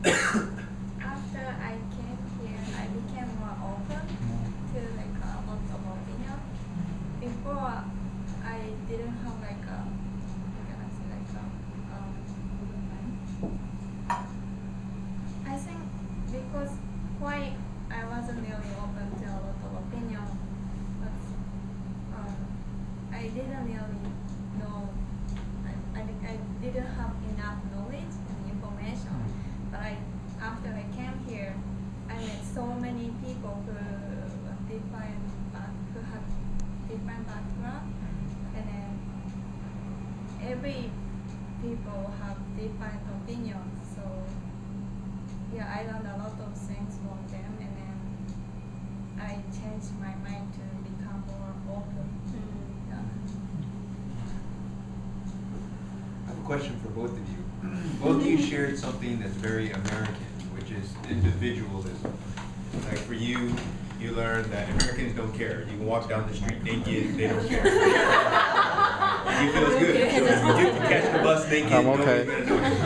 after I came here, I became more open to like lots of opinion. Before, I didn't have like a, how can I say, like I think because why I wasn't really open to a lot of opinion, but I didn't really know. I didn't have enough knowledge and information. But after I came here, I met so many people who have different background, and then every people have different opinions. So yeah, I learned a lot of things from them, and then I changed my mind to become more open. Yeah. I have a question for both of you. Both of you shared something that's very American, which is individualism. Like for you, you learned that Americans don't care. You can walk down the street naked, they don't care. You feel good. So you can catch the bus naked, I'm okay. nobody's gonna notice.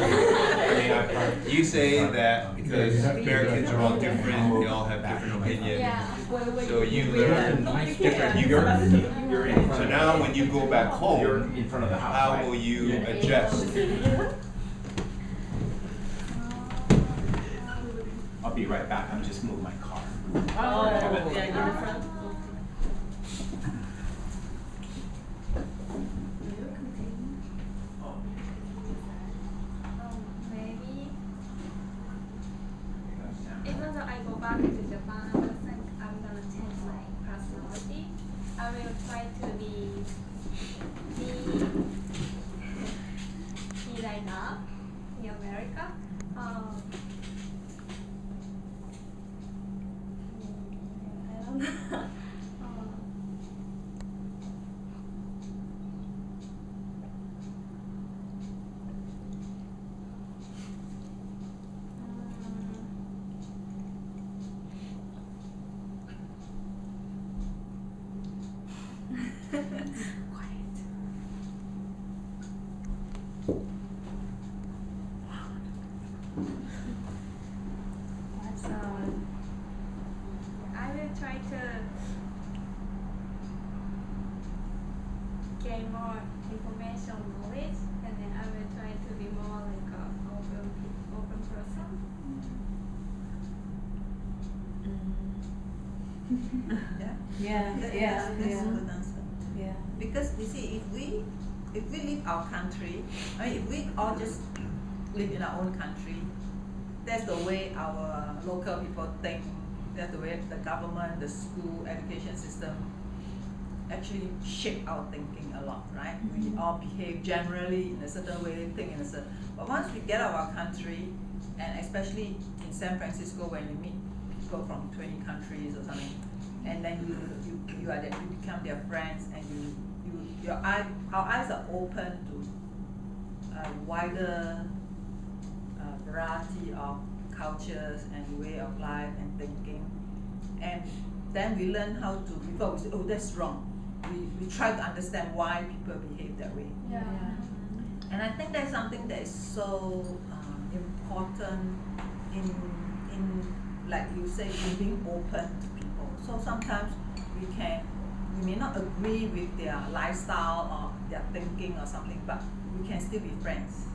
I mean, you say that because Americans are all different, they all have different opinions. Yeah. So you learn different. So now when you go back home, in front of the house, how right? will you adjust? I'll be right back. I'm just moving my car. Oh, yeah, you're in front. Maybe even though I go back to Japan, I don't think I'm gonna change my personality. I will try to be like that in America. I don't know. I will try to gain more information, knowledge, and then I will try to be more like a open person. Yeah. That's a good answer. Yeah. Because you see, if we leave our country, I mean, if we all just live in our own country, that's the way our local people think. That's the way the government, the school, education system actually shape our thinking a lot, right? We all behave generally in a certain way, think in a certain. But once we get out of our country, and especially in San Francisco, when you meet people from 20 countries or something, and then you become their friends, and our eyes are open to a wider variety of cultures and way of life and thinking, and then we learn how to, before we say, oh, that's wrong, we try to understand why people behave that way. Yeah. And I think that's something that is so important in like you say, in being open to people. So sometimes we may not agree with their lifestyle or their thinking or something, but we can still be friends,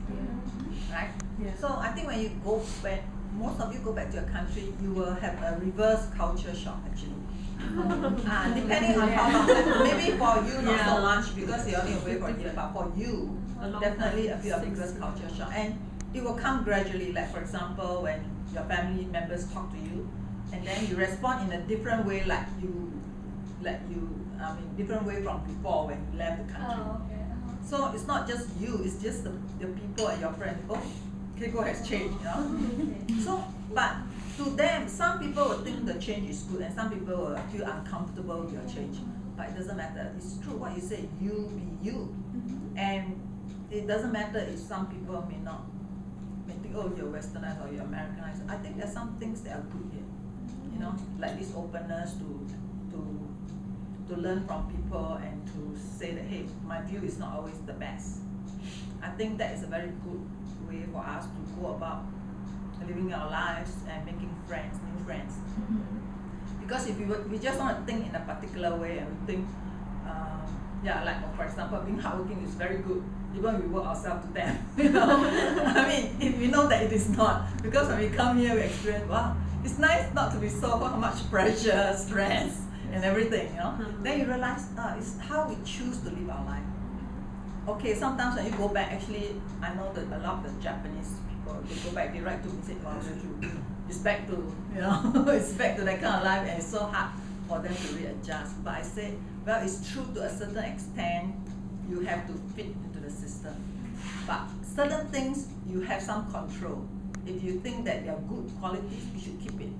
right? Yeah. So I think when you go back, most of you go back to your country, you will have a reverse culture shock actually. Depending on how long, maybe for you not so much because you're only away for a year, but for you, definitely a bit of reverse culture shock. And it will come gradually, like for example, when your family members talk to you, and then you respond in a different way, different way from before when you left the country. Oh, okay. So it's not just you, it's just the people and your friends. Oh, Keiko has changed, you know. So, but to them, some people will think the change is good, and some people will feel uncomfortable with your change. But it doesn't matter. It's true what you say. You be you, and it doesn't matter if some people may think, oh, you're Westernized or you're Americanized. I think there's some things that are good here, you know, like this openness to learn from people and to say that, hey, my view is not always the best. I think that is a very good way for us to go about living our lives and making friends, new friends. Because if we just want to think in a particular way and we think, yeah, like for example, being hardworking is very good, even we work ourselves to death, you know. I mean, if we know that it is not, because when we come here, we experience, wow, it's nice not to be so much pressure, stress, and everything, you know. Then you realize, it's how we choose to live our life. Okay, sometimes when you go back, actually, I know that a lot of the Japanese people, they go back, they write to me and say, wow, it's back to, you know, it's back to that kind of life, and it's so hard for them to readjust. But I say, well, it's true to a certain extent, you have to fit into the system. But certain things, you have some control. If you think that they are good qualities, you should keep it.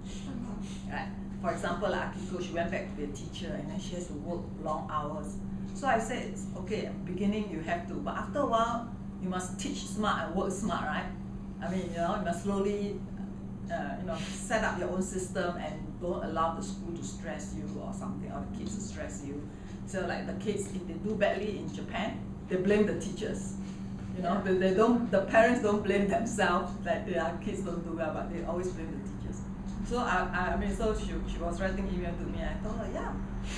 Right? For example, like Keiko, she went back to be a teacher, and then she has to work long hours. So I said, it's okay, at the beginning you have to, but after a while, you must teach smart and work smart, right? I mean, you know, you must slowly, you know, set up your own system and don't allow the school to stress you or something, or the kids to stress you. So like the kids, if they do badly in Japan, they blame the teachers. You know, they don't, the parents don't blame themselves that their kids don't do well, but they always blame the teachers. So I mean, so she was writing email to me. I told her, yeah,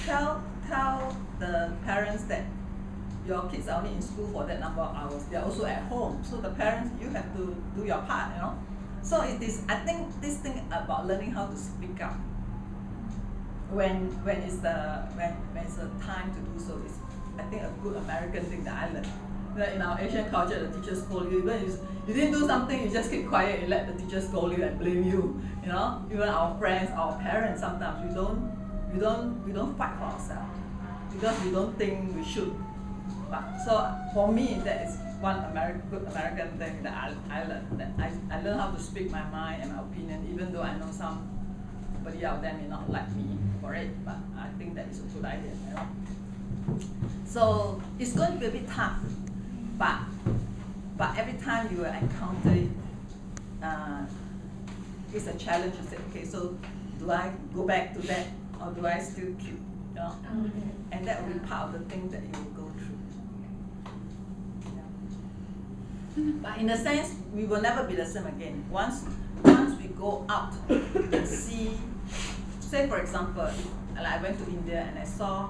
tell the parents that your kids are only in school for that number of hours. They are also at home. So the parents, you have to do your part, you know. So it is, I think this thing about learning how to speak up when it's the time to do so is, I think, a good American thing that I learned. Like in our Asian culture, the teachers scold you. Even if you didn't do something, you just keep quiet and let the teachers scold you and blame you. You know, even our friends, our parents, sometimes we don't fight for ourselves because we don't think we should. But so for me, that is one good American thing that I learned. That I learned how to speak my mind and my opinion, even though I know somebody out there may not like me for it. But I think that is a good idea. You know? So it's going to be a bit tough. But every time you encounter it, it's a challenge to say, okay, so do I go back to that or do I still keep, you know? And that will be part of the thing that you will go through. Yeah. But in a sense, we will never be the same again. Once we go out and see, say for example, like I went to India and I saw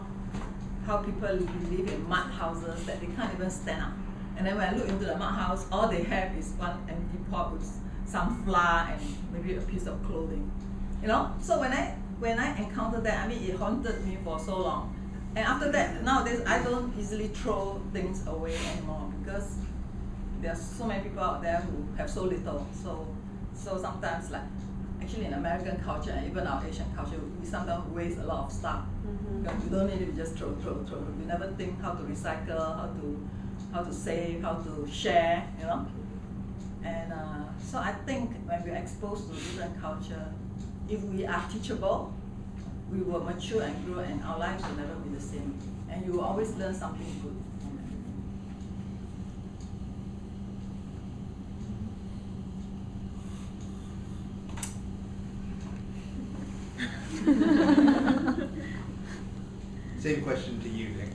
how people live in mud houses that they can't even stand up. And then when I look into the mud house, all they have is one empty pot with some flour and maybe a piece of clothing. You know? So when I encountered that, I mean, it haunted me for so long. And after that, nowadays, I don't easily throw things away anymore because there are so many people out there who have so little. So sometimes, like, actually in American culture and even our Asian culture, we sometimes waste a lot of stuff. Because we don't need to just throw. We never think how to recycle, how to save, how to share, you know. And so I think when we're exposed to different culture, if we are teachable, we will mature and grow, and our lives will never be the same. And you will always learn something good. Same question to you, Nick.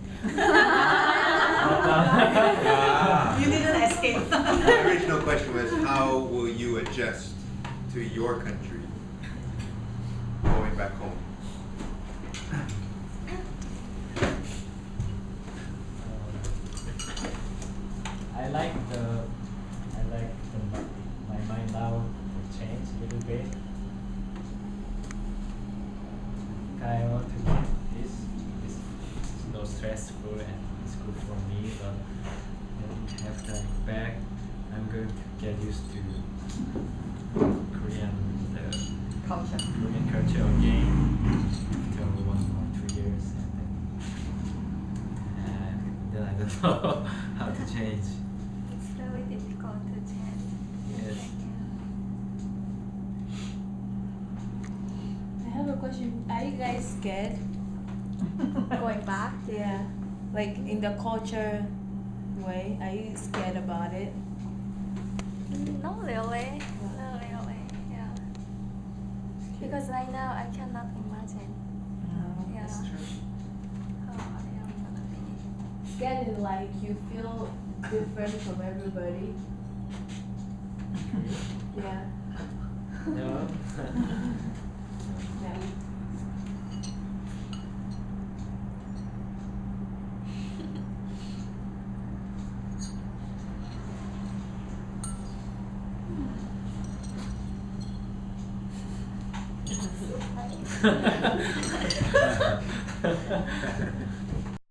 You didn't escape. The original question was, how will you adjust to your country going back home? I like my mind now to change a little bit. I want to get this is no stressful and it's good for me, but when after I'm back, I'm going to get used to Korean culture again after 1 or 2 years, and then I don't know how to change. It's really difficult to change. Yes. I have a question. Are you guys scared? Going back? Yeah. Like in the culture way, are you scared about it? Not really. Not really. Yeah. Because right now I cannot imagine That's true. how I am gonna be. Scared is like you feel different from everybody. Yeah. Yeah.